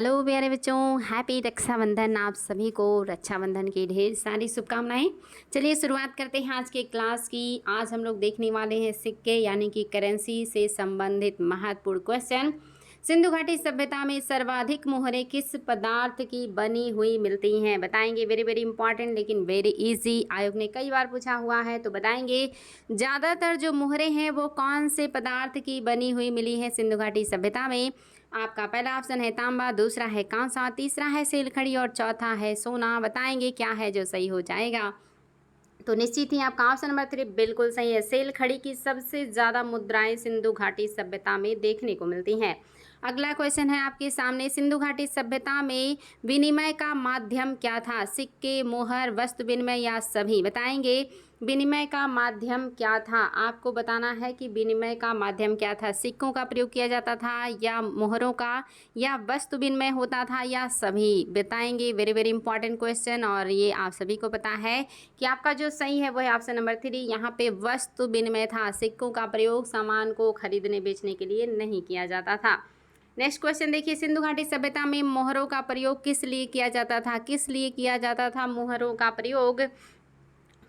Hello प्यारे बच्चों, happy Rakshabandhan. आप सभी को रक्षाबंधन की ढेर सारी शुभकामनाएं। चलिए शुरुआत करते हैं आज के क्लास की। आज हम लोग देखने वाले हैं सिक्के यानी कि करेंसी से संबंधित महत्वपूर्ण क्वेश्चन। सिंधु घाटी सभ्यता में सर्वाधिक मोहरें किस पदार्थ की बनी हुई मिलती हैं? बताएंगे। वेरी वेरी इंपॉर्टेंट लेकिन वेरी इजी। आयोग ने कई बार पूछा हुआ है तो बताएंगे। ज़्यादातर जो मोहरें हैं वो कौन से पदार्थ की बनी हुई मिली है सिंधु घाटी सभ्यता में? आपका पहला ऑप्शन है तांबा, दूसरा है कांसा, तीसरा है सेलखड़ी और चौथा है सोना। बताएंगे क्या है जो सही हो जाएगा। तो निश्चित ही आपका ऑप्शन नंबर 3 बिल्कुल सही है। सेलखड़ी की सबसे ज़्यादा मुद्राएं सिंधु घाटी सभ्यता में देखने को मिलती हैं। अगला क्वेश्चन है आपके सामने। सिंधु घाटी सभ्यता में विनिमय का माध्यम क्या था? सिक्के, मोहर, वस्तु विनिमय या सभी? बताएंगे। विनिमय का माध्यम क्या था? आपको बताना है कि विनिमय का माध्यम क्या था। सिक्कों का प्रयोग किया जाता था या मोहरों का, या वस्तु विनिमय होता था, या सभी? बताएंगे। वेरी वेरी इंपॉर्टेंट क्वेश्चन और ये आप सभी को पता है कि आपका जो सही है वो है ऑप्शन नंबर 3। यहाँ पे वस्तु विनिमय था। सिक्कों का प्रयोग सामान को खरीदने बेचने के लिए नहीं किया जाता था। नेक्स्ट क्वेश्चन देखिए। सिंधु घाटी सभ्यता में मोहरों का प्रयोग किस लिए किया जाता था? किस लिए किया जाता था मोहरों का प्रयोग?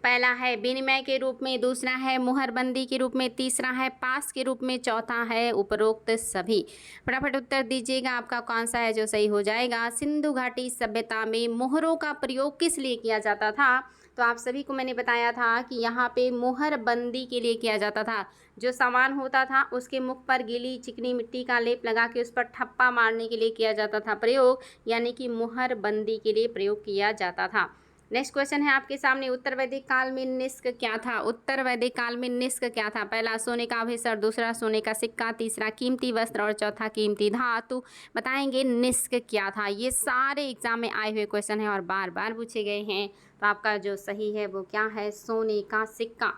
पहला है विनिमय के रूप में, दूसरा है मुहरबंदी के रूप में, तीसरा है पास के रूप में, चौथा है उपरोक्त सभी। फटाफट उत्तर दीजिएगा आपका कौन सा है जो सही हो जाएगा। सिंधु घाटी सभ्यता में मोहरों का प्रयोग किस लिए किया जाता था? तो आप सभी को मैंने बताया था कि यहाँ पे मुहरबंदी के लिए किया जाता था। जो सामान होता था उसके मुख पर गीली चिकनी मिट्टी का लेप लगा के उस पर ठप्पा मारने के लिए किया जाता था प्रयोग, यानी कि मुहरबंदी के लिए प्रयोग किया जाता था। नेक्स्ट क्वेश्चन है आपके सामने। उत्तर वैदिक काल में निष्क क्या था? उत्तर वैदिक काल में निष्क क्या था? पहला सोने का आभूषण, दूसरा सोने का सिक्का, तीसरा कीमती वस्त्र और चौथा कीमती धातु। बताएंगे निष्क क्या था। ये सारे एग्जाम में आए हुए क्वेश्चन हैं और बार बार पूछे गए हैं। तो आपका जो सही है वो क्या है? सोने का सिक्का।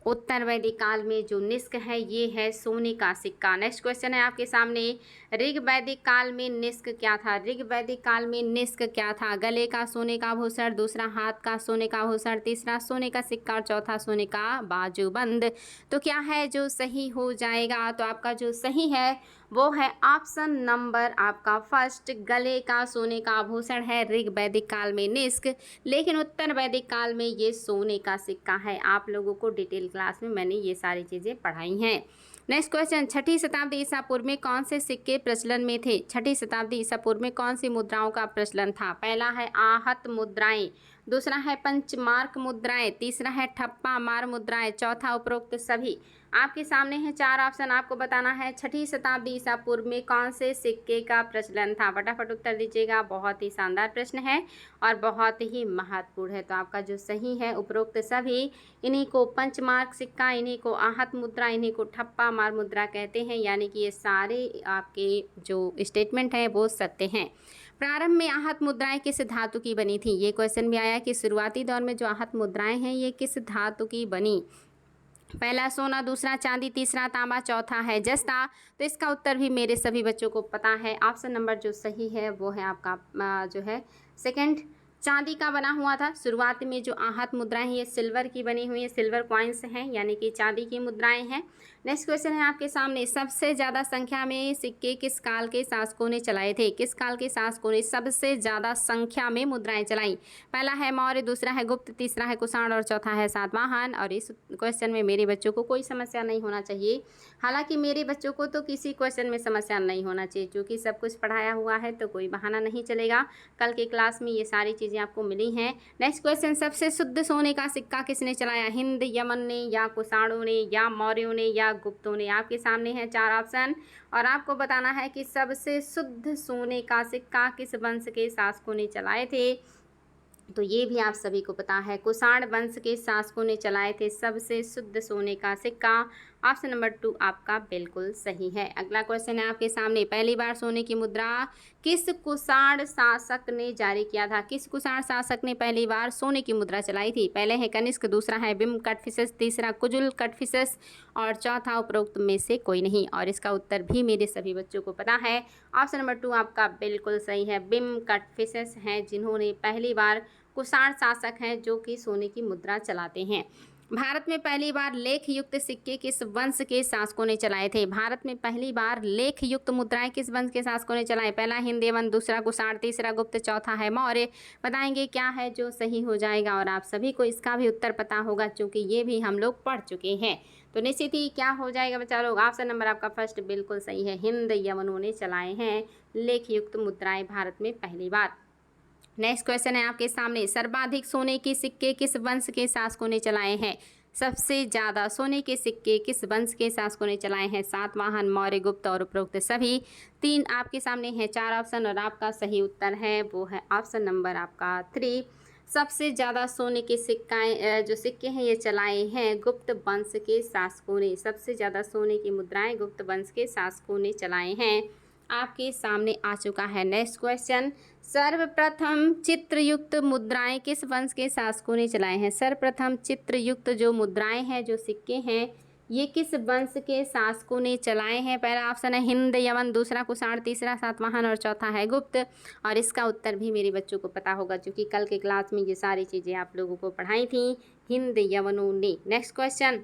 उत्तर वैदिक काल में जो निष्क है ये है सोने का सिक्का। नेक्स्ट क्वेश्चन है आपके सामने। ऋग वैदिक काल में निष्क क्या था? ऋग वैदिक काल में निष्क क्या था? गले का सोने का आभूषण, दूसरा हाथ का सोने का आभूषण, तीसरा सोने का सिक्का और चौथा सोने का बाजूबंद। तो क्या है जो सही हो जाएगा? तो आपका जो सही है वो है ऑप्शन नंबर आपका फर्स्ट, गले का सोने का आभूषण है ऋग वैदिक काल में निष्क, लेकिन उत्तर वैदिक काल में ये सोने का सिक्का है। आप लोगों को डिटेल क्लास में मैंने ये सारी चीज़ें पढ़ाई हैं। Next question. छठी शताब्दी ईसा पूर्व में कौन से सिक्के प्रचलन में थे? छठी शताब्दी ईसा पूर्व में कौन सी मुद्राओं का प्रचलन था? पहला है आहत मुद्राएं, दूसरा है पंचमार्क मुद्राएं, तीसरा है ठप्पा मार मुद्राएं, चौथा उपरोक्त सभी। आपके सामने है चार ऑप्शन। आपको बताना है छठी शताब्दी ईसा पूर्व में कौन से सिक्के का प्रचलन था। फटाफट उत्तर दीजिएगा। बहुत ही शानदार प्रश्न है और बहुत ही महत्वपूर्ण है। तो आपका जो सही है उपरोक्त सभी। इन्हीं को पंचमार्क सिक्का, इन्हीं को आहत मुद्रा, इन्हीं को ठप्पा मार मुद्रा कहते हैं। यानी कि ये सारे आपके जो स्टेटमेंट हैं वो सत्य हैं। प्रारंभ में आहत मुद्राएं किस धातु की बनी थी? ये क्वेश्चन भी आया कि शुरुआती दौर में जो आहत मुद्राएं हैं ये किस धातु की बनी? पहला सोना, दूसरा चांदी, तीसरा तांबा, चौथा है जस्ता। तो इसका उत्तर भी मेरे सभी बच्चों को पता है। ऑप्शन नंबर जो सही है वो है आपका जो है सेकंड, चांदी का बना हुआ था। शुरुआत में जो आहत मुद्राएं हैं ये सिल्वर की बनी हुई है, सिल्वर कॉइन्स हैं यानी कि चांदी की मुद्राएं हैं। नेक्स्ट क्वेश्चन है आपके सामने। सबसे ज़्यादा संख्या में सिक्के किस काल के शासकों ने चलाए थे? किस काल के शासकों ने सबसे ज़्यादा संख्या में मुद्राएं चलाई? पहला है मौर्य, दूसरा है गुप्त, तीसरा है कुषाण और चौथा है सातवाहन। और इस क्वेश्चन में मेरे बच्चों को कोई समस्या नहीं होना चाहिए। हालांकि मेरे बच्चों को तो किसी क्वेश्चन में समस्या नहीं होना चाहिए, क्योंकि सब कुछ पढ़ाया हुआ है तो कोई बहाना नहीं चलेगा। कल की क्लास में ये सारी चीज़ें आपको मिली हैं। Next question. सबसे शुद्ध सोने का सिक्का किसने चलाया? हिंद, यमन ने, या कुषाणों ने, या मौर्यों ने, या गुप्तों ने? आपके सामने है चार ऑप्शन और आपको बताना है कि सबसे शुद्ध सोने का सिक्का किस वंश के शासकों ने चलाए थे। तो ये भी आप सभी को पता है, कुषाण वंश के शासकों ने चलाए थे सबसे शुद्ध सोने का सिक्का। ऑप्शन नंबर 2 आपका बिल्कुल सही है। अगला क्वेश्चन है आपके सामने। पहली बार सोने की मुद्रा किस कुषाण शासक ने जारी किया था? किस कुषाण शासक ने पहली बार सोने की मुद्रा चलाई थी? पहले है कनिष्क, दूसरा है बिम कटफिसस, तीसरा कुजुल कटफिसस और चौथा उपरोक्त में से कोई नहीं। और इसका उत्तर भी मेरे सभी बच्चों को पता है। ऑप्शन नंबर 2 आपका बिल्कुल सही है। बिम कटफिसस हैं जिन्होंने पहली बार कुषाण शासक हैं जो कि सोने की मुद्रा चलाते हैं। भारत में पहली बार लेख युक्त सिक्के किस वंश के शासकों ने चलाए थे? भारत में पहली बार लेख युक्त मुद्राएं किस वंश के शासकों ने चलाए? पहला हिंद यवन, दूसरा कुषाण, तीसरा गुप्त, चौथा है मौर्य। बताएंगे क्या है जो सही हो जाएगा, और आप सभी को इसका भी उत्तर पता होगा क्योंकि ये भी हम लोग पढ़ चुके हैं। तो निश्चित ही क्या हो जाएगा बच्चा लोग? ऑप्शन नंबर आपका फर्स्ट बिल्कुल सही है, हिंद यवनों ने चलाए हैं लेख युक्त मुद्राएं भारत में पहली बार। नेक्स्ट क्वेश्चन है आपके सामने, सर्वाधिक सोने के सिक्के किस वंश के शासकों ने चलाए हैं? सबसे ज़्यादा सोने के सिक्के किस वंश के शासकों ने चलाए हैं? सातवाहन, मौर्य, गुप्त और उपरोक्त सभी। तीन आपके सामने हैं, चार ऑप्शन, और आपका सही उत्तर है वो है ऑप्शन नंबर आपका 3। सबसे ज़्यादा सोने के जो सिक्के हैं ये चलाए हैं गुप्त वंश के शासकों ने। सबसे ज़्यादा सोने की मुद्राएं गुप्त वंश के शासकों ने चलाए हैं। आपके सामने आ चुका है नेक्स्ट क्वेश्चन, सर्वप्रथम चित्रयुक्त मुद्राएं किस वंश के शासकों ने चलाए हैं? सर्वप्रथम चित्रयुक्त जो मुद्राएं हैं, जो सिक्के हैं, ये किस वंश के शासकों ने चलाए हैं? पहला ऑप्शन है हिंद यवन, दूसरा कुषाण, तीसरा सातवाहन और चौथा है गुप्त। और इसका उत्तर भी मेरे बच्चों को पता होगा क्योंकि कल के क्लास में ये सारी चीज़ें आप लोगों को पढ़ाई थी, हिंद यवनों ने। नेक्स्ट क्वेश्चन,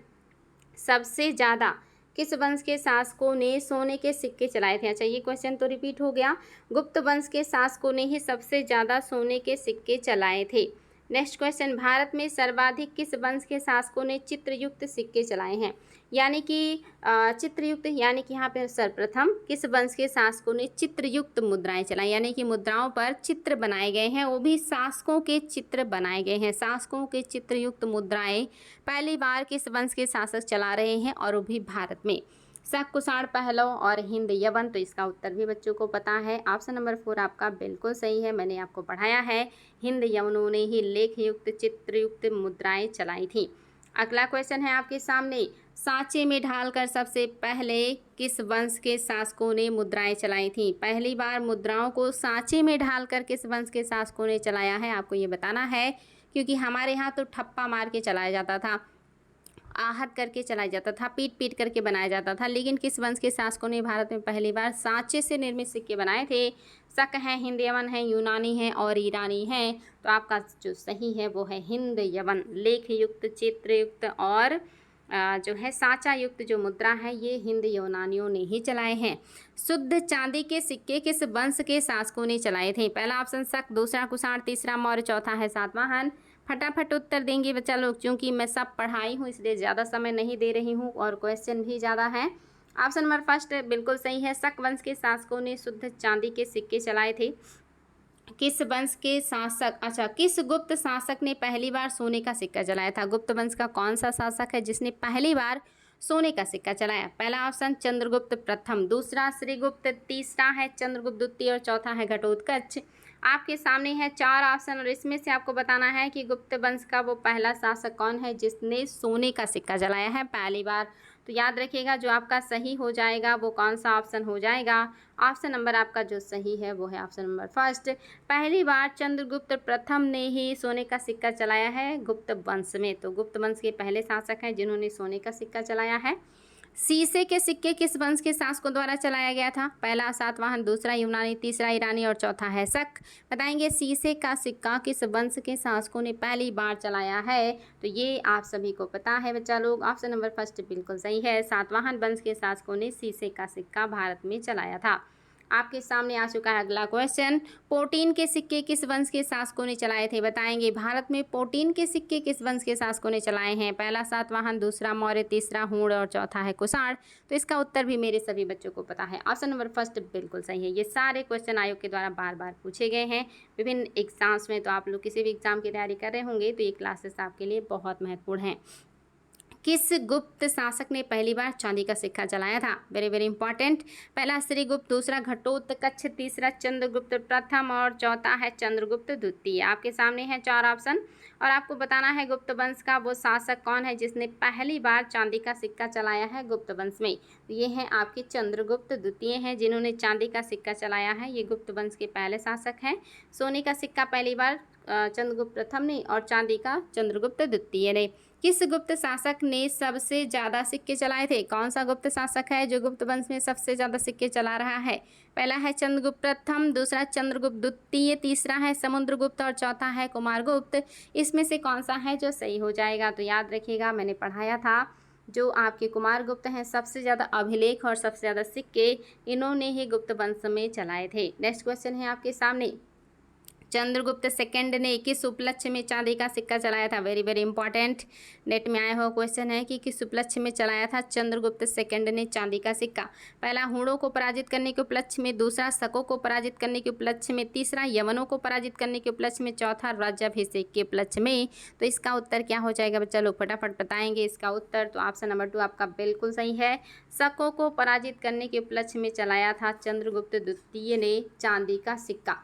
सबसे ज़्यादा किस वंश के शासकों ने सोने के सिक्के चलाए थे? अच्छा, ये क्वेश्चन तो रिपीट हो गया। गुप्त वंश के शासकों ने ही सबसे ज़्यादा सोने के सिक्के चलाए थे। नेक्स्ट क्वेश्चन, भारत में सर्वाधिक किस वंश के शासकों ने चित्रयुक्त सिक्के चलाए हैं? यानी कि चित्रयुक्त, यानी कि यहाँ पे सर्वप्रथम किस वंश के शासकों ने चित्रयुक्त मुद्राएं चलाई, यानी कि मुद्राओं पर चित्र बनाए गए हैं, वो भी शासकों के चित्र बनाए गए हैं। शासकों के चित्रयुक्त मुद्राएं पहली बार किस वंश के शासक चला रहे हैं, और वो भी भारत में? शक, कुषाण, पहलव और हिंद यवन। तो इसका उत्तर भी बच्चों को पता है, ऑप्शन नंबर 4 आपका बिल्कुल सही है। मैंने आपको पढ़ाया है, हिंद यवनों ने ही लेख युक्त चित्रयुक्त मुद्राएं चलाई थी। अगला क्वेश्चन है आपके सामने, सांचे में ढालकर सबसे पहले किस वंश के शासकों ने मुद्राएं चलाई थी? पहली बार मुद्राओं को सांचे में ढालकर किस वंश के शासकों ने चलाया है, आपको ये बताना है। क्योंकि हमारे यहाँ तो ठप्पा मार के चलाया जाता था, आहत करके चलाया जाता था, पीट पीट करके बनाया जाता था, लेकिन किस वंश के शासकों ने भारत में पहली बार सांचे से निर्मित सिक्के बनाए थे? शक है, हिंद यवन है, यूनानी है और ईरानी है। तो आपका जो सही है वो है हिंद यवन। लेख युक्त, चित्रयुक्त और जो है सांचा युक्त जो मुद्रा है ये हिंद यूनानियों ने ही चलाए हैं। शुद्ध चांदी के सिक्के किस वंश के शासकों ने चलाए थे? पहला ऑप्शन शक, दूसरा कुषाण, तीसरा मौर्य, चौथा है सातवाहन। फटाफट उत्तर देंगे बच्चा लोग, क्योंकि मैं सब पढ़ाई हूँ इसलिए ज़्यादा समय नहीं दे रही हूँ और क्वेश्चन भी ज़्यादा है। ऑप्शन नंबर फर्स्ट बिल्कुल सही है, शक वंश के शासकों ने शुद्ध चांदी के सिक्के चलाए थे। किस वंश के शासक, अच्छा, किस गुप्त शासक ने पहली बार सोने का सिक्का चलाया था? गुप्त वंश का कौन सा शासक है जिसने पहली बार सोने का सिक्का चलाया? पहला ऑप्शन चंद्रगुप्त प्रथम, दूसरा श्रीगुप्त, तीसरा है चंद्रगुप्त द्वितीय और चौथा है घटोत्कच। आपके सामने है 4 ऑप्शन और इसमें से आपको बताना है कि गुप्त वंश का वो पहला शासक कौन है जिसने सोने का सिक्का चलाया है पहली बार। तो याद रखिएगा जो आपका सही हो जाएगा वो कौन सा ऑप्शन हो जाएगा? ऑप्शन नंबर आपका जो सही है वो है ऑप्शन नंबर फर्स्ट। पहली बार चंद्रगुप्त प्रथम ने ही सोने का सिक्का चलाया है गुप्त वंश में। तो गुप्त वंश के पहले शासक हैं जिन्होंने सोने का सिक्का चलाया है। सीसे के सिक्के किस वंश के शासकों द्वारा चलाया गया था? पहला सातवाहन, दूसरा यूनानी, तीसरा ईरानी और चौथा है शक। बताएंगे सीसे का सिक्का किस वंश के शासकों ने पहली बार चलाया है? तो ये आप सभी को पता है बच्चा लोग, ऑप्शन नंबर फर्स्ट बिल्कुल सही है, सातवाहन वंश के शासकों ने सीसे का सिक्का भारत में चलाया था। आपके सामने आ चुका है अगला क्वेश्चन, पोटीन के सिक्के किस वंश के शासकों ने चलाए थे? बताएंगे भारत में पोटीन के सिक्के किस वंश के शासकों ने चलाए हैं? पहला सातवाहन, दूसरा मौर्य, तीसरा हूण और चौथा है कुषाण। तो इसका उत्तर भी मेरे सभी बच्चों को पता है, ऑप्शन नंबर फर्स्ट बिल्कुल सही है। ये सारे क्वेश्चन आयोग के द्वारा बार बार पूछे गए हैं विभिन्न एग्जाम्स में। तो आप लोग किसी भी एग्जाम की तैयारी कर रहे होंगे तो ये क्लासेस आपके लिए बहुत महत्वपूर्ण हैं। किस गुप्त शासक ने पहली बार चांदी का सिक्का चलाया था? Very very important. पहला श्रीगुप्त, दूसरा घटोत्कच, तीसरा चंद्रगुप्त प्रथम और चौथा है चंद्रगुप्त द्वितीय। आपके सामने है 4 ऑप्शन और आपको बताना है गुप्त वंश का वो शासक कौन है जिसने पहली बार चांदी का सिक्का चलाया है गुप्त वंश में। तो ये हैं आपके चंद्रगुप्त द्वितीय हैं जिन्होंने चांदी का सिक्का चलाया है। ये गुप्त वंश के पहले शासक हैं। सोने का सिक्का पहली बार चंद्रगुप्त प्रथम ने और चांदी का चंद्रगुप्त द्वितीय ने। किस गुप्त शासक ने सबसे ज़्यादा सिक्के चलाए थे? कौन सा गुप्त शासक है जो गुप्त वंश में सबसे ज़्यादा सिक्के चला रहा है? पहला है चंद्रगुप्त प्रथम, दूसरा चंद्रगुप्त द्वितीय, तीसरा है समुद्रगुप्त और चौथा है कुमारगुप्त। इसमें से कौन सा है जो सही हो जाएगा? तो याद रखिएगा, मैंने पढ़ाया था जो आपके कुमारगुप्त हैं सबसे ज़्यादा अभिलेख और सबसे ज़्यादा सिक्के इन्होंने ही गुप्त वंश में चलाए थे। नेक्स्ट क्वेश्चन है आपके सामने, चंद्रगुप्त सेकंड ने किस उपलक्ष्य में चांदी का सिक्का चलाया था? वेरी वेरी इंपॉर्टेंट नेट में आया हुआ क्वेश्चन है कि किस उपलक्ष्य में चलाया था चंद्रगुप्त सेकंड ने चांदी का सिक्का? पहला हूणों को पराजित करने के उपलक्ष्य में, दूसरा शकों को पराजित करने के उपलक्ष्य में, तीसरा यवनों को पराजित करने के उपलक्ष्य में, चौथा राज्याभिषेक के उपलक्ष्य में। तो इसका उत्तर क्या हो जाएगा बच्चा लोग? फटाफट बताएंगे इसका उत्तर। तो ऑप्शन नंबर 2 आपका बिल्कुल सही है, शकों को पराजित करने के उपलक्ष्य में चलाया था चंद्रगुप्त द्वितीय ने चांदी का सिक्का।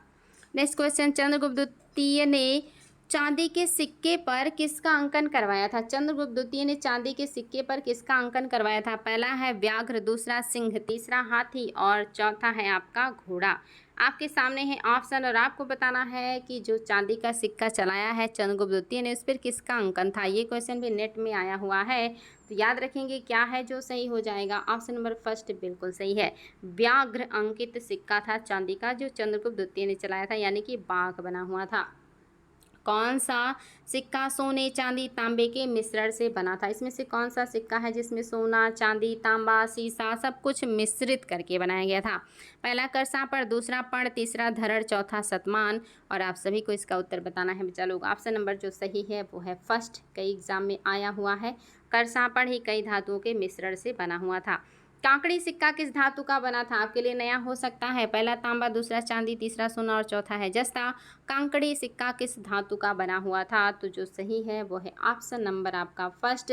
नेक्स्ट क्वेश्चन, चंद्रगुप्त द्वितीय ने चांदी के सिक्के पर किसका अंकन करवाया था? चंद्रगुप्त द्वितीय ने चांदी के सिक्के पर किसका अंकन करवाया था? पहला है व्याघ्र, दूसरा सिंह, तीसरा हाथी और चौथा है आपका घोड़ा। आपके सामने है ऑप्शन और आपको बताना है कि जो चांदी का सिक्का चलाया है चंद्रगुप्त द्वितीय ने उस पर किसका अंकन था। ये क्वेश्चन भी नेट में आया हुआ है, तो याद रखेंगे क्या है जो सही हो जाएगा। ऑप्शन नंबर फर्स्ट बिल्कुल सही है, व्याघ्र अंकित सिक्का था चांदी का जो चंद्रगुप्त द्वितीय ने चलाया था, यानी कि बाघ बना हुआ था। कौन सा सिक्का सोने चांदी तांबे के मिश्रण से बना था? इसमें से कौन सा सिक्का है जिसमें सोना चांदी तांबा सीसा सब कुछ मिश्रित करके बनाया गया था? पहला करसापड़, दूसरा पण, तीसरा धरड़, चौथा सतमान। और आप सभी को इसका उत्तर बताना है बच्चा लोग। ऑप्शन नंबर जो सही है वो है फर्स्ट, कई एग्जाम में आया हुआ है, करसापड़ ही कई धातुओं के मिश्रण से बना हुआ था। कांकड़ी सिक्का किस धातु का बना था? आपके लिए नया हो सकता है, पहला तांबा, दूसरा चांदी, तीसरा सोना और चौथा है जस्ता। कांकड़ी सिक्का किस धातु का बना हुआ था? तो जो सही है वो है ऑप्शन नंबर आपका फर्स्ट,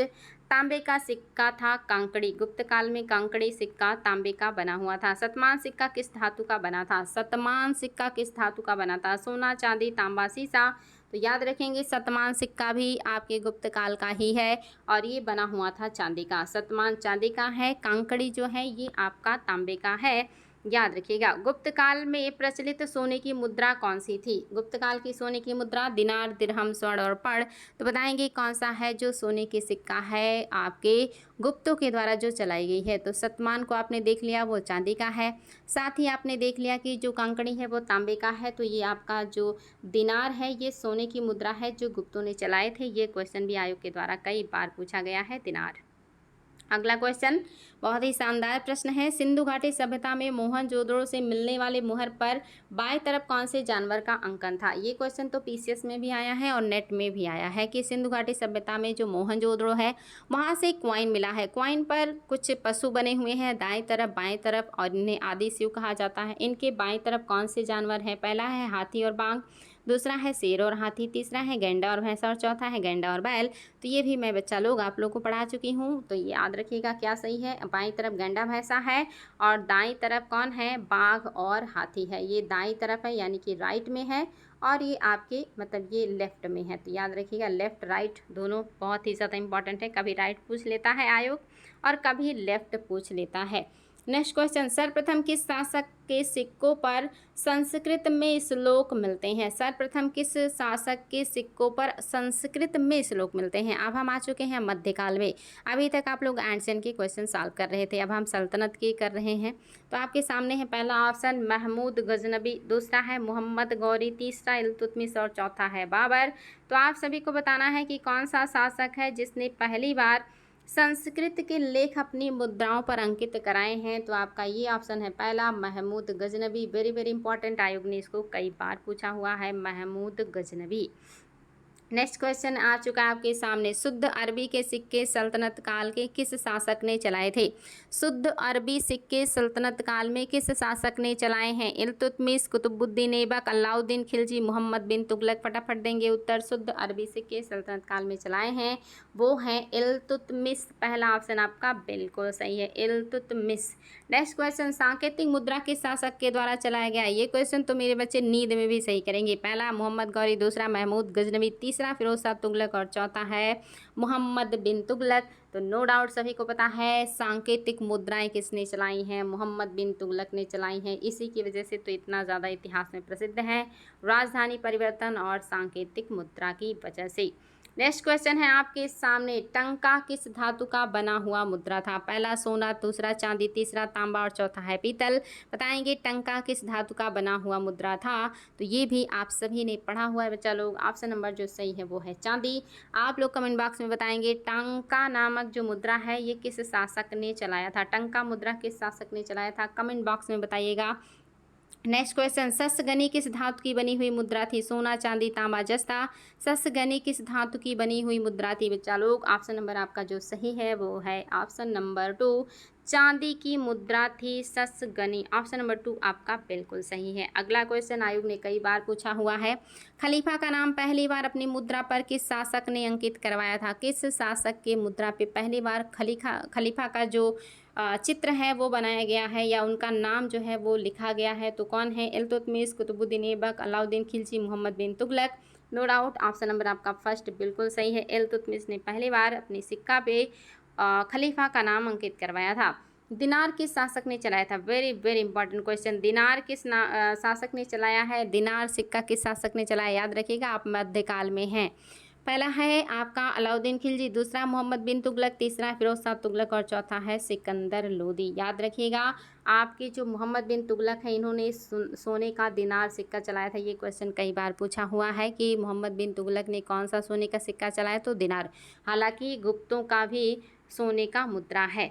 तांबे का सिक्का था कांकड़ी। गुप्त काल में कांकड़ी सिक्का तांबे का बना हुआ था। शतमान सिक्का किस धातु का बना था? शतमान सिक्का किस धातु का बना था? सोना चांदी तांबा सीसा। तो याद रखेंगे शतमान सिक्का भी आपके गुप्त काल का ही है और ये बना हुआ था चांदी का। शतमान चांदी का है, कांकड़ी जो है ये आपका तांबे का है, याद रखिएगा। गुप्त काल में प्रचलित सोने की मुद्रा कौन सी थी? गुप्त काल की सोने की मुद्रा दिनार, दिरहम, स्वर्ण और पड़। तो बताएंगे कौन सा है जो सोने की सिक्का है आपके गुप्तों के द्वारा जो चलाई गई है। तो शतमान को आपने देख लिया वो चांदी का है, साथ ही आपने देख लिया कि जो कांकड़ी है वो तांबे का है। तो ये आपका जो दिनार है ये सोने की मुद्रा है जो गुप्तों ने चलाए थे। ये क्वेश्चन भी आयोग के द्वारा कई बार पूछा गया है, दिनार। अगला क्वेश्चन बहुत ही शानदार प्रश्न है, सिंधु घाटी सभ्यता में मोहनजोदड़ो से मिलने वाले मुहर पर बाएं तरफ कौन से जानवर का अंकन था? ये क्वेश्चन तो पीसीएस में भी आया है और नेट में भी आया है कि सिंधु घाटी सभ्यता में जो मोहनजोदड़ो है वहाँ से क्वाइन मिला है। क्वाइन पर कुछ पशु बने हुए हैं दाएं तरफ बाएं तरफ और इन्हें आदि शिव कहा जाता है। इनके बाएं तरफ कौन से जानवर हैं? पहला है हाथी और बाघ, दूसरा है शेर और हाथी, तीसरा है गैंडा और भैंसा और चौथा है गैंडा और बैल। तो ये भी मैं बच्चा लोग आप लोग को पढ़ा चुकी हूँ, तो ये याद रखिएगा क्या सही है। बाईं तरफ गैंडा भैंसा है और दाईं तरफ कौन है? बाघ और हाथी है। ये दाईं तरफ है यानी कि राइट में है और ये आपके मतलब ये लेफ्ट में है। तो याद रखिएगा लेफ्ट राइट दोनों बहुत ही ज़्यादा इंपॉर्टेंट है, कभी राइट पूछ लेता है आयोग और कभी लेफ्ट पूछ लेता है। नेक्स्ट क्वेश्चन, सर्वप्रथम किस शासक के सिक्कों पर संस्कृत में श्लोक मिलते हैं? सर्वप्रथम किस शासक के सिक्कों पर संस्कृत में श्लोक मिलते हैं? अब हम आ चुके हैं मध्यकाल में। अभी तक आप लोग एंशिएंट के क्वेश्चन सॉल्व कर रहे थे, अब हम सल्तनत के कर रहे हैं। तो आपके सामने है पहला ऑप्शन महमूद गजनबी, दूसरा है मोहम्मद गौरी, तीसरा इल्तुतमिश और चौथा है बाबर। तो आप सभी को बताना है कि कौन सा शासक है जिसने पहली बार संस्कृत के लेख अपनी मुद्राओं पर अंकित कराए हैं। तो आपका ये ऑप्शन है पहला Mahmud Ghaznavi. Very very important, आयोग ने इसको कई बार पूछा हुआ है, महमूद गजनबी। नेक्स्ट क्वेश्चन आ चुका है आपके सामने, शुद्ध अरबी के सिक्के सल्तनत काल के किस शासक ने चलाए थे? शुद्ध अरबी सिक्के सल्तनत काल में किस शासक ने चलाए हैं? इल्तुतमिश, कुतुबुद्दीन ऐबक, अलाउद्दीन खिलजी, मोहम्मद बिन तुगलक। फटाफट देंगे उत्तर। शुद्ध अरबी सिक्के सल्तनत काल में चलाए हैं वो हैं इल्तुतमिश। पहला ऑप्शन आपका बिल्कुल सही है, इल्तुतमिश। नेक्स्ट क्वेश्चन, सांकेतिक मुद्रा किस शासक के द्वारा चलाया गया? ये क्वेश्चन तो मेरे बच्चे नींद में भी सही करेंगे। पहला मोहम्मद गौरी, दूसरा महमूद गजनबी, तीसरा फिरोज शाह तुगलक और चौथा है मोहम्मद बिन तुगलक। तो नो डाउट सभी को पता है सांकेतिक मुद्राएं किसने चलाई हैं? मोहम्मद बिन तुगलक ने चलाई हैं। इसी की वजह से तो इतना ज़्यादा इतिहास में प्रसिद्ध है, राजधानी परिवर्तन और सांकेतिक मुद्रा की वजह से। नेक्स्ट क्वेश्चन है आपके सामने, टंका किस धातु का बना हुआ मुद्रा था? पहला सोना, दूसरा चांदी, तीसरा तांबा और चौथा है पीतल। बताएंगे टंका किस धातु का बना हुआ मुद्रा था? तो ये भी आप सभी ने पढ़ा हुआ है बच्चा लोग। ऑप्शन नंबर जो सही है वो है चांदी। आप लोग कमेंट बॉक्स में बताएंगे टंका नामक जो मुद्रा है ये किस शासक ने चलाया था? टंका मुद्रा किस शासक ने चलाया था? कमेंट बॉक्स में बताइएगा। नेक्स्ट क्वेश्चन, सस्गनी किस धातु की बनी हुई मुद्रा थी? सोना, चांदी, तांबा, जस्ता। सस्गनी किस धातु की बनी हुई मुद्रा थी बच्चा लोग? ऑप्शन नंबर आपका जो सही है वो है ऑप्शन नंबर 2, चांदी की मुद्रा थी सस्गनी। ऑप्शन नंबर 2 आपका बिल्कुल सही है। अगला क्वेश्चन आयोग ने कई बार पूछा हुआ है, खलीफा का नाम पहली बार अपनी मुद्रा पर किस शासक ने अंकित करवाया था? किस शासक के मुद्रा पे पहली बार खलीफा का जो चित्र है वो बनाया गया है या उनका नाम जो है वो लिखा गया है? तो कौन है? Iltutmish, Qutubuddin Aibak, Alauddin Khilji, Mohammad bin Tughlaq. No doubt option number आपका फर्स्ट बिल्कुल सही है। इल्तुतमिश ने पहली बार अपने सिक्का पे खलीफा का नाम अंकित करवाया था। दिनार किस शासक ने चलाया था? Very very important question. दिनार किस शासक ने चलाया है? दिनार सिक्का किस शासक ने चलाया? याद रखिएगा, आप मध्यकाल में हैं। पहला है आपका अलाउद्दीन खिलजी, दूसरा मोहम्मद बिन तुगलक, तीसरा फिरोज शाह तुगलक और चौथा है सिकंदर लोदी। याद रखिएगा, आपके जो मोहम्मद बिन तुगलक हैं इन्होंने सोने का दिनार सिक्का चलाया था। ये क्वेश्चन कई बार पूछा हुआ है कि मोहम्मद बिन तुगलक ने कौन सा सोने का सिक्का चलाया? तो दिनार। हालांकि गुप्तों का भी सोने का मुद्रा है।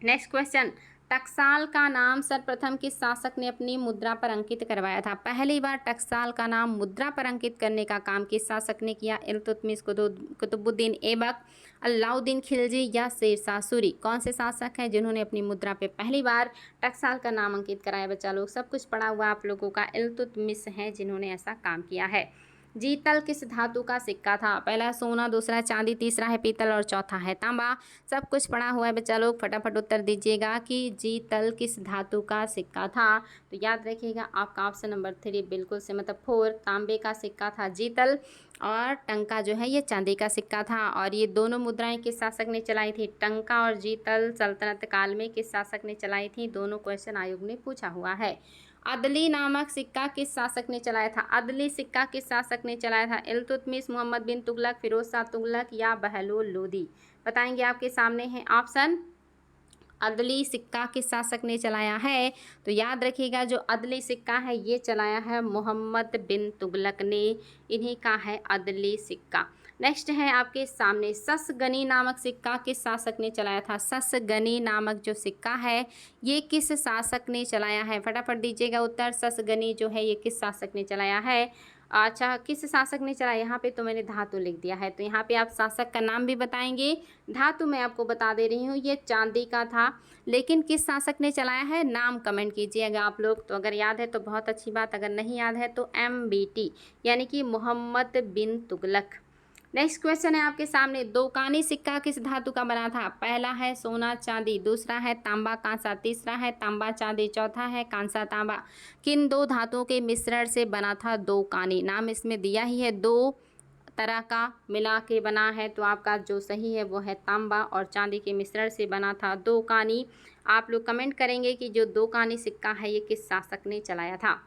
नेक्स्ट क्वेश्चन, टकसाल का नाम सर्वप्रथम किस शासक ने अपनी मुद्रा पर अंकित करवाया था? पहली बार टकसाल का नाम मुद्रा पर अंकित करने का काम किस शासक ने किया? इल्तुतमिश, कुतुबुद्दीन ऐबक, अलाउद्दीन खिलजी या शेरशाह सूरी। कौन से शासक हैं जिन्होंने अपनी मुद्रा पे पहली बार टकसाल का नाम अंकित कराया? बच्चा लोग सब कुछ पढ़ा हुआ आप लोगों का। इल्तुतमिश हैं जिन्होंने ऐसा काम किया है। जीतल किस धातु का सिक्का था? पहला सोना, दूसरा चांदी, तीसरा है पीतल और चौथा है तांबा। सब कुछ पढ़ा हुआ है बच्चा लोग, फटाफट उत्तर दीजिएगा कि जीतल किस धातु का सिक्का था? तो याद रखिएगा आपका ऑप्शन नंबर 3 बिल्कुल से मतलब 4 तांबे का सिक्का था जीतल, और टंका जो है ये चांदी का सिक्का था। और ये दोनों मुद्राएं किस शासक ने चलाई थी? टंका और जीतल सल्तनत काल में किस शासक ने चलाई थी? दोनों क्वेश्चन आयोग ने पूछा हुआ है। अदली नामक सिक्का किस शासक ने चलाया था? अदली सिक्का किस शासक ने चलाया था? इल्तुतमिश, मोहम्मद बिन तुगलक, फिरोज शाह तुगलक या बहलोल लोदी। बताएंगे, आपके सामने है ऑप्शन। अदली सिक्का किस शासक ने चलाया है? तो याद रखिएगा, जो अदली सिक्का है ये चलाया है मोहम्मद बिन तुगलक ने, इन्हीं का है अदली सिक्का। नेक्स्ट है आपके सामने, ससगनी नामक सिक्का किस शासक ने चलाया था? ससगनी नामक जो सिक्का है ये किस शासक ने चलाया है? फटाफट दीजिएगा उत्तर। ससगनी जो है ये किस शासक ने चलाया है? अच्छा, किस शासक ने चलाया? यहाँ पे तो मैंने धातु लिख दिया है, तो यहाँ पे आप शासक का नाम भी बताएंगे। धातु मैं आपको बता दे रही हूँ, ये चांदी का था, लेकिन किस शासक ने चलाया है नाम कमेंट कीजिएगा आप लोग। तो अगर याद है तो बहुत अच्छी बात, अगर नहीं याद है तो MBT यानी कि मोहम्मद बिन तुगलक। नेक्स्ट क्वेश्चन है आपके सामने, दोकानी सिक्का किस धातु का बना था? पहला है सोना चांदी, दूसरा है तांबा कांसा, तीसरा है तांबा चांदी, चौथा है कांसा तांबा। किन दो धातुओं के मिश्रण से बना था दोकानी? नाम इसमें दिया ही है, दो तरह का मिला के बना है। तो आपका जो सही है वो है तांबा और चांदी के मिश्रण से बना था दोकानी। आप लोग कमेंट करेंगे कि जो दोकानी सिक्का है ये किस शासक ने चलाया था।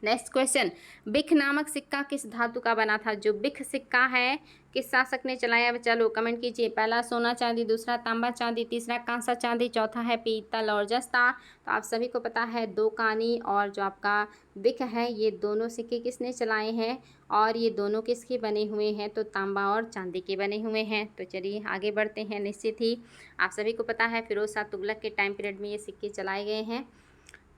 नेक्स्ट क्वेश्चन, बिख नामक सिक्का किस धातु का बना था? जो बिख सिक्का है किस शासक ने चलाया? चलो कमेंट कीजिए। पहला सोना चांदी, दूसरा तांबा चांदी, तीसरा कांसा चांदी, चौथा है पीतल और जस्ता। तो आप सभी को पता है दोकानी और जो आपका बिख है ये दोनों सिक्के किसने चलाए हैं, और ये दोनों किसके बने हुए हैं? तो तांबा और चांदी के बने हुए हैं। तो चलिए आगे बढ़ते हैं। निश्चित ही आप सभी को पता है फिरोज शाह तुगलक के टाइम पीरियड में ये सिक्के चलाए गए हैं।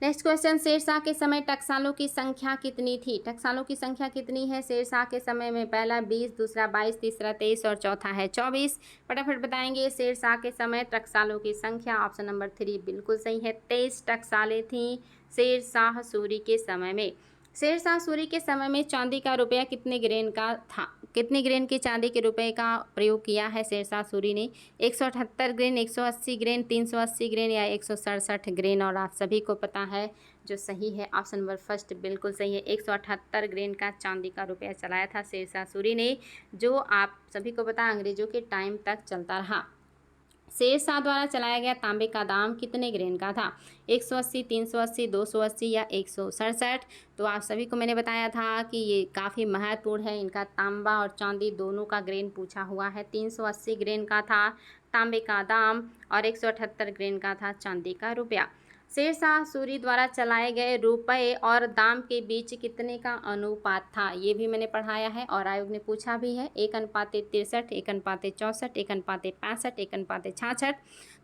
नेक्स्ट क्वेश्चन, शेरशाह के समय टकसालों की संख्या कितनी थी? टकसालों की संख्या कितनी है शेरशाह के समय में? पहला 20, दूसरा 22, तीसरा 23 और चौथा है 24। फटाफट बताएंगे शेरशाह के समय टकसालों की संख्या। ऑप्शन नंबर 3 बिल्कुल सही है, 23 टकसालें थीं शेरशाह सूरी के समय में। शेरशाह सूरी के समय में चांदी का रुपया कितने ग्रेन का था? कितने ग्रेन की चांदी के रुपए का प्रयोग किया है शेरशाह सूरी ने? 178 ग्रेन, 180 ग्रेन, 380 ग्रेन या 167 ग्रेन? और आप सभी को पता है जो सही है ऑप्शन नंबर फर्स्ट बिल्कुल सही है, 178 ग्रेन का चांदी का रुपया चलाया था शेरशाह सूरी ने, जो आप सभी को पता अंग्रेजों के टाइम तक चलता रहा। शेरशाह द्वारा चलाया गया तांबे का दाम कितने ग्रेन का था? 180, 380, 280 या 167। तो आप सभी को मैंने बताया था कि ये काफ़ी महत्वपूर्ण है, इनका तांबा और चांदी दोनों का ग्रेन पूछा हुआ है। 380 ग्रेन का था तांबे का दाम और 178 ग्रेन का था चांदी का रुपया। शेरशाह सूरी द्वारा चलाए गए रुपए और दाम के बीच कितने का अनुपात था? ये भी मैंने पढ़ाया है और आयोग ने पूछा भी है। 1:63, 1:64, 1:65, 1:66।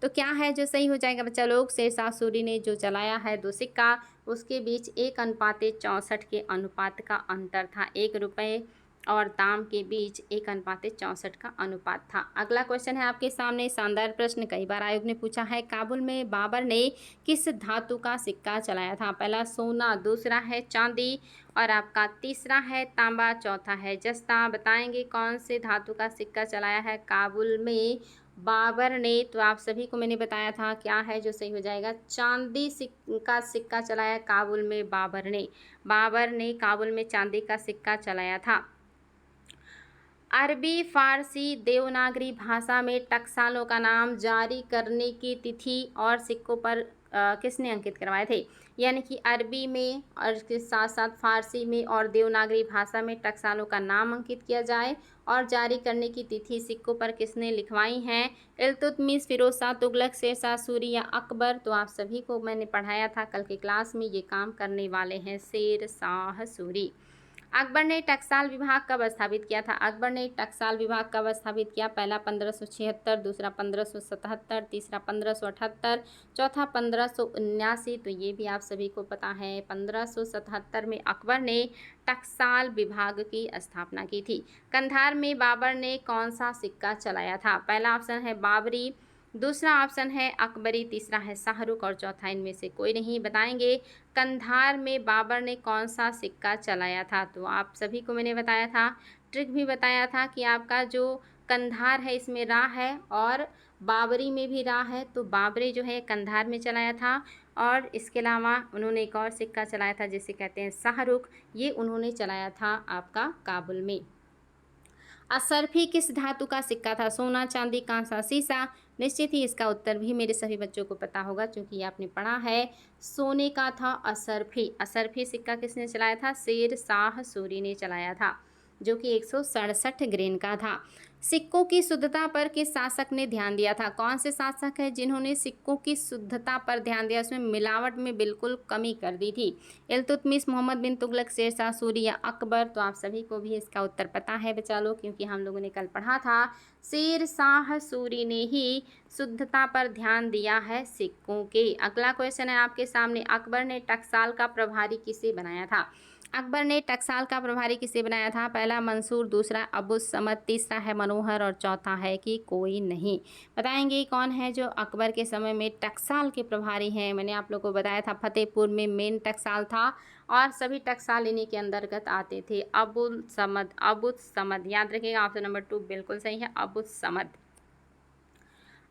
तो क्या है जो सही हो जाएगा बच्चा लोग? शेरशाह सूरी ने जो चलाया है दो सिक्का, उसके बीच 1:64 के अनुपात का अंतर था। 1 रुपये और दाम के बीच 1:64 का अनुपात था। अगला क्वेश्चन है आपके सामने, शानदार प्रश्न, कई बार आयोग ने पूछा है। काबुल में बाबर ने किस धातु का सिक्का चलाया था? पहला सोना, दूसरा है चांदी और आपका तीसरा है तांबा, चौथा है जस्ता। बताएंगे कौन से धातु का सिक्का चलाया है काबुल में बाबर ने? तो आप सभी को मैंने बताया था क्या है जो सही हो जाएगा? चांदी का सिक्का चलाया काबुल में बाबर ने। बाबर ने काबुल में चांदी का सिक्का चलाया था। अरबी, फारसी, देवनागरी भाषा में टकसालों का नाम जारी करने की तिथि और सिक्कों पर किसने अंकित करवाए थे? यानी कि अरबी में और इसके साथ साथ फारसी में और देवनागरी भाषा में टकसालों का नाम अंकित किया जाए और जारी करने की तिथि सिक्कों पर किसने लिखवाई हैं? इल्तुतमिश, फिरोज शाह तुगलक, शेरशाह सूरी या अकबर? तो आप सभी को मैंने पढ़ाया था कल की क्लास में, ये काम करने वाले हैं शेरशाह सूरी। अकबर ने टकसाल विभाग कब स्थापित किया था? अकबर ने टकसाल विभाग कब स्थापित किया? पहला 1576, दूसरा 1577, तीसरा 1578, चौथा 1579। तो ये भी आप सभी को पता है, 1577 में अकबर ने टकसाल विभाग की स्थापना की थी। कंधार में बाबर ने कौन सा सिक्का चलाया था? पहला ऑप्शन है बाबरी, दूसरा ऑप्शन है अकबरी, तीसरा है शाहरुख और चौथा इनमें से कोई नहीं। बताएंगे कंधार में बाबर ने कौन सा सिक्का चलाया था? तो आप सभी को मैंने बताया था, ट्रिक भी बताया था कि आपका जो कंधार है इसमें रा है और बाबरी में भी रा है, तो बाबरी जो है कंधार में चलाया था। और इसके अलावा उन्होंने एक और सिक्का चलाया था जिसे कहते हैं शाहरुख, ये उन्होंने चलाया था आपका काबुल में। असरफी किस धातु का सिक्का था? सोना, चांदी, कांसा, सीसा? निश्चित ही इसका उत्तर भी मेरे सभी बच्चों को पता होगा क्योंकि आपने पढ़ा है, सोने का था असरफी। असरफी सिक्का किसने चलाया था? शेरशाह सूरी ने चलाया था, जो कि 167 ग्रेन का था। सिक्कों की शुद्धता पर किस शासक ने ध्यान दिया था? कौन से शासक है जिन्होंने सिक्कों की शुद्धता पर ध्यान दिया, उसमें मिलावट में बिल्कुल कमी कर दी थी? इल्तुतमिश, मोहम्मद बिन तुगलक, शेरशाह सूरी या अकबर? तो आप सभी को भी इसका उत्तर पता है बच्चा लोग, क्योंकि हम लोगों ने कल पढ़ा था शेरशाह सूरी ने ही शुद्धता पर ध्यान दिया है सिक्कों के। अगला क्वेश्चन है आपके सामने, अकबर ने टकसाल का प्रभारी किसे बनाया था? अकबर ने टकसाल का प्रभारी किसे बनाया था? पहला मंसूर, दूसरा अबुस समद, तीसरा है मनोहर और चौथा है कि कोई नहीं। बताएंगे कौन है जो अकबर के समय में टकसाल के प्रभारी हैं? मैंने आप लोगों को बताया था फतेहपुर में मेन टकसाल था और सभी टकसाल इन्हीं के अंतर्गत आते थे। अबुल समद, अबुस समद, याद रखिएगा, ऑप्शन नंबर 2 बिल्कुल सही है, अबुस समद।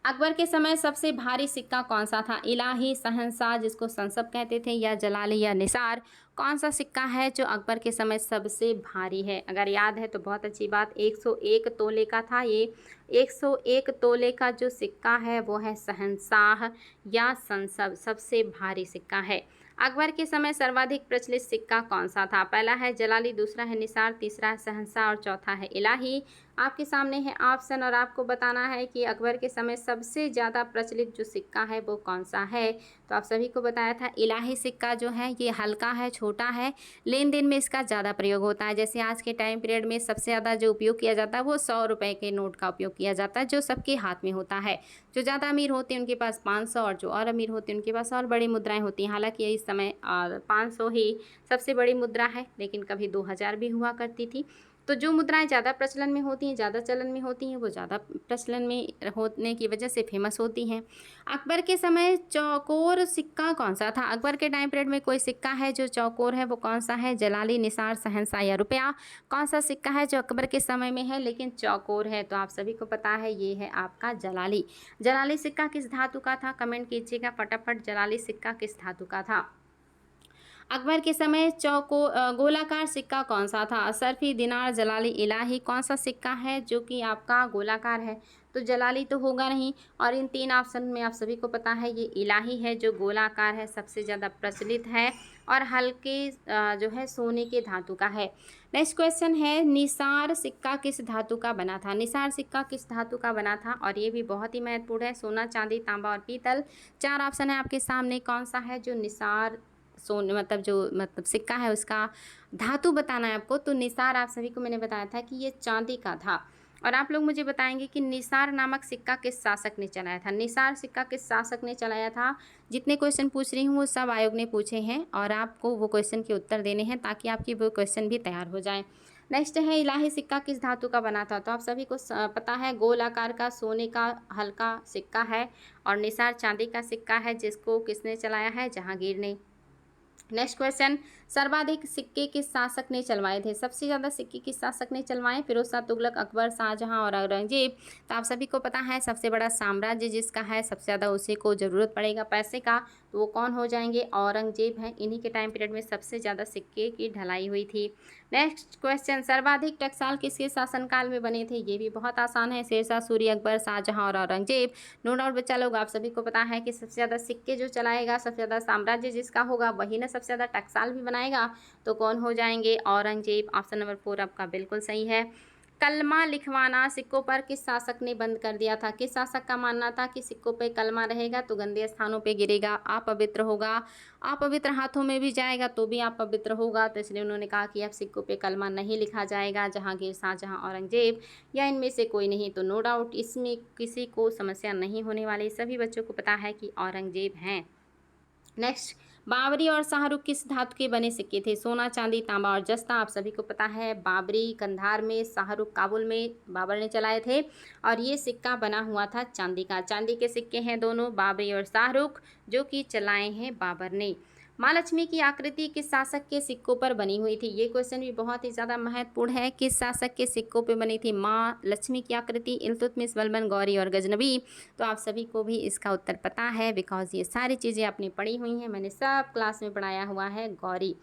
अकबर के समय सबसे भारी सिक्का कौन सा था? इलाही, शहंशाह जिसको संसब कहते थे, या जलाली या निसार? कौन सा सिक्का है जो अकबर के समय सबसे भारी है? अगर याद है तो बहुत अच्छी बात, 101 तोले का था ये। 101 तोले का जो सिक्का है वो है शहंशाह या संसब, सबसे भारी सिक्का है। अकबर के समय सर्वाधिक प्रचलित सिक्का कौन सा था? पहला है जलाली, दूसरा है निसार, तीसरा है शहंशाह और चौथा है इलाही। आपके सामने है ऑप्शन और आपको बताना है कि अकबर के समय सबसे ज़्यादा प्रचलित जो सिक्का है वो कौन सा है। तो आप सभी को बताया था इलाही सिक्का जो है ये हल्का है, छोटा है, लेन देन में इसका ज़्यादा प्रयोग होता है। जैसे आज के टाइम पीरियड में सबसे ज़्यादा जो उपयोग किया जाता है वो 100 रुपये के नोट का उपयोग किया जाता है, जो सबके हाथ में होता है। जो ज़्यादा अमीर होते हैं उनके पास 500 और जो और अमीर होते हैं उनके पास और बड़ी मुद्राएं होती हैं। हालांकि इस समय 500 ही सबसे बड़ी मुद्रा है, लेकिन कभी 2000 भी हुआ करती थी। तो जो मुद्राएं ज़्यादा प्रचलन में होती हैं, ज़्यादा चलन में होती हैं, वो ज़्यादा प्रचलन में होने की वजह से फेमस होती हैं। अकबर के समय चौकोर सिक्का कौन सा था? अकबर के टाइम पीरियड में कोई सिक्का है जो चौकोर है, वो कौन सा है? जलाली, निसार, शहंशाह या रुपया? कौन सा सिक्का है जो अकबर के समय में है लेकिन चौकोर है? तो आप सभी को पता है ये है आपका जलाली। जलाली सिक्का किस धातु का था? कमेंट कीजिएगा फटाफट, जलाली सिक्का किस धातु का था? अकबर के समय गोलाकार सिक्का कौन सा था? असरफी, दिनार, जलाली, इलाही? कौन सा सिक्का है जो कि आपका गोलाकार है? तो जलाली तो होगा नहीं। और इन 3 ऑप्शन में आप सभी को पता है ये इलाही है जो गोलाकार है, सबसे ज़्यादा प्रचलित है और हल्के जो है सोने के धातु का है। नेक्स्ट क्वेश्चन है निसार सिक्का किस धातु का बना था? निसार सिक्का किस धातु का बना था? और ये भी बहुत ही महत्वपूर्ण है, सोना, चांदी, तांबा और पीतल। 4 ऑप्शन है आपके सामने, कौन सा है जो निसार सोने मतलब सिक्का है उसका धातु बताना है आपको। तो निसार आप सभी को मैंने बताया था कि ये चांदी का था। और आप लोग मुझे बताएंगे कि निसार नामक सिक्का किस शासक ने चलाया था? निसार सिक्का किस शासक ने चलाया था? जितने क्वेश्चन पूछ रही हूँ वो सब आयोग ने पूछे हैं और आपको वो क्वेश्चन के उत्तर देने हैं ताकि आपकी वो क्वेश्चन भी तैयार हो जाए। नेक्स्ट है इलाही सिक्का किस धातु का बना था? तो आप सभी को पता है गोल आकार का सोने का हल्का सिक्का है। और निसार चांदी का सिक्का है जिसको किसने चलाया है? जहांगीर ने। नेक्स्ट क्वेश्चन, सर्वाधिक सिक्के किस शासक ने चलवाए थे? सबसे ज़्यादा सिक्के किस शासक ने चलवाए? फिरोज शाह तुगलक, अकबर, शाहजहां और औरंगजेब। तो आप सभी को पता है सबसे बड़ा साम्राज्य जिसका है सबसे ज़्यादा उसी को ज़रूरत पड़ेगा पैसे का, तो वो कौन हो जाएंगे? औरंगजेब हैं। इन्हीं के टाइम पीरियड में सबसे ज़्यादा सिक्के की ढलाई हुई थी। नेक्स्ट क्वेश्चन, सर्वाधिक टकसाल किसके शासनकाल में बने थे? ये भी बहुत आसान है, शेरशाह सूरी, अकबर, शाहजहां और औरंगजेब। नो डाउट बच्चा लोग, आप सभी को पता है कि सबसे ज़्यादा सिक्के जो चलाएगा, सबसे ज़्यादा साम्राज्य जिसका होगा वही ना सबसे ज़्यादा टकसाल भी बनाएगा, तो कौन हो जाएंगे? औरंगजेब। ऑप्शन नंबर 4 आपका बिल्कुल सही है। कलमा लिखवाना सिक्कों पर किस शासक ने बंद कर दिया था? किस शासक का मानना था कि सिक्कों पे कलमा रहेगा तो गंदे स्थानों पे गिरेगा, अपवित्र होगा, अपवित्र हाथों में भी जाएगा तो भी अपवित्र होगा, तो इसलिए उन्होंने कहा कि अब सिक्कों पे कलमा नहीं लिखा जाएगा। जहांगीर, शाहजहां, औरंगजेब या इनमें से कोई नहीं। तो नो डाउट इसमें किसी को समस्या नहीं होने वाली, सभी बच्चों को पता है कि औरंगजेब हैं। नेक्स्ट, बाबरी और शाहरुख किस धातु के बने सिक्के थे? सोना, चांदी, तांबा और जस्ता। आप सभी को पता है बाबरी कंधार में, शाहरुख काबुल में बाबर ने चलाए थे और ये सिक्का बना हुआ था चांदी का। चांदी के सिक्के हैं दोनों, बाबरी और शाहरुख, जो कि चलाए हैं बाबर ने। माँ लक्ष्मी की आकृति किस शासक के सिक्कों पर बनी हुई थी? ये क्वेश्चन भी बहुत ही ज़्यादा महत्वपूर्ण है। किस शासक के सिक्कों पे बनी थी माँ लक्ष्मी की आकृति? इल्तुतमिश, बलबन, गौरी और गजनबी। तो आप सभी को भी इसका उत्तर पता है बिकॉज ये सारी चीज़ें आपने पढ़ी हुई हैं, मैंने सब क्लास में पढ़ाया हुआ है। गौरी,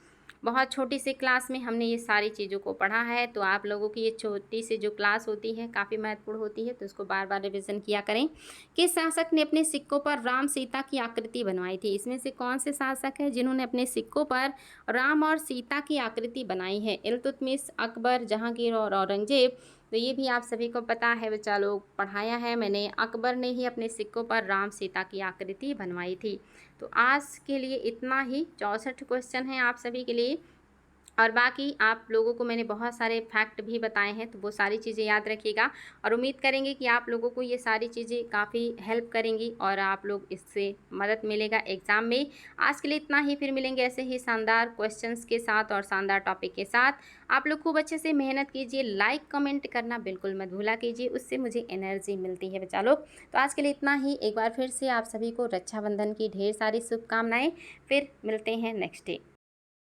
बहुत छोटी सी क्लास में हमने ये सारी चीज़ों को पढ़ा है, तो आप लोगों की ये छोटी सी जो क्लास होती है काफ़ी महत्वपूर्ण होती है, तो उसको बार बार रिवीजन किया करें। किस शासक ने अपने सिक्कों पर राम सीता की आकृति बनवाई थी? इसमें से कौन से शासक हैं जिन्होंने अपने सिक्कों पर राम और सीता की आकृति बनाई है? इल्तुतमिश, अकबर, जहांगीर और औरंगजेब। तो ये भी आप सभी को पता है बच्चा लोग, पढ़ाया है मैंने। अकबर ने ही अपने सिक्कों पर राम सीता की आकृति बनवाई थी। तो आज के लिए इतना ही, 64 क्वेश्चन हैं आप सभी के लिए और बाकी आप लोगों को मैंने बहुत सारे फैक्ट भी बताए हैं, तो वो सारी चीज़ें याद रखिएगा और उम्मीद करेंगे कि आप लोगों को ये सारी चीज़ें काफ़ी हेल्प करेंगी और आप लोग इससे मदद मिलेगा एग्ज़ाम में। आज के लिए इतना ही, फिर मिलेंगे ऐसे ही शानदार क्वेश्चंस के साथ और शानदार टॉपिक के साथ। आप लोग खूब अच्छे से मेहनत कीजिए, लाइक कमेंट करना बिल्कुल मत भूला कीजिए, उससे मुझे एनर्जी मिलती है बच्चा लोग। तो आज के लिए इतना ही, एक बार फिर से आप सभी को रक्षाबंधन की ढेर सारी शुभकामनाएँ। फिर मिलते हैं नेक्स्ट डे।